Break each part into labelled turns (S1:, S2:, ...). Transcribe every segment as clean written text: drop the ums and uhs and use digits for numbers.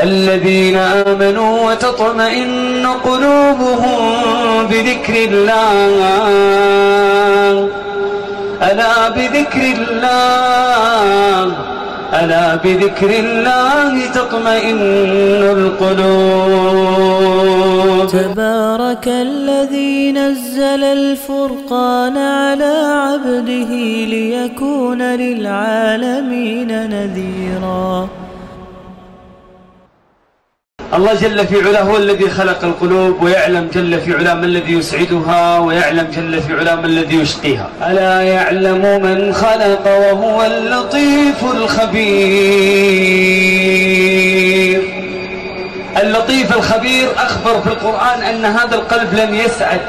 S1: الذين آمنوا وتطمئن قلوبهم بذكر الله. ألا بذكر الله، ألا بذكر الله تطمئن القلوب.
S2: تبارك الذي نزل الفرقان على عبده ليكون للعالمين نذيرا.
S1: الله جل في علاه هو الذي خلق القلوب، ويعلم جل في علاه ما الذي يسعدها، ويعلم جل في علاه ما الذي يشقيها. ألا يعلم من خلق وهو اللطيف الخبير. اللطيف الخبير أخبر في القرآن أن هذا القلب لن يسعد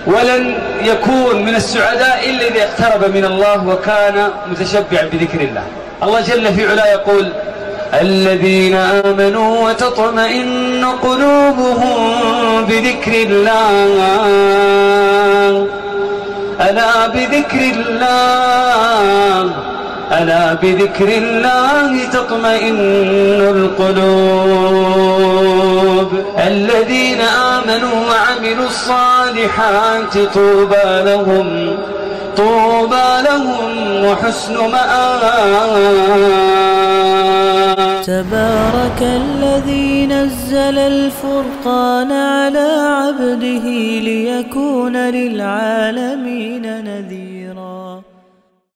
S1: ولن يكون من السعداء إلا إذا اقترب من الله وكان متشبعا بذكر الله. الله جل في علاه يقول: الذين آمنوا وتطمئن قلوبهم بذكر الله. ألا بذكر الله، ألا بذكر الله تطمئن القلوب. الذين آمنوا وعملوا الصالحات طوبى لهم، طوبى لهم وحسن مآب.
S2: تبارك الذي نزل الفرقان على عبده ليكون للعالمين نذيرا.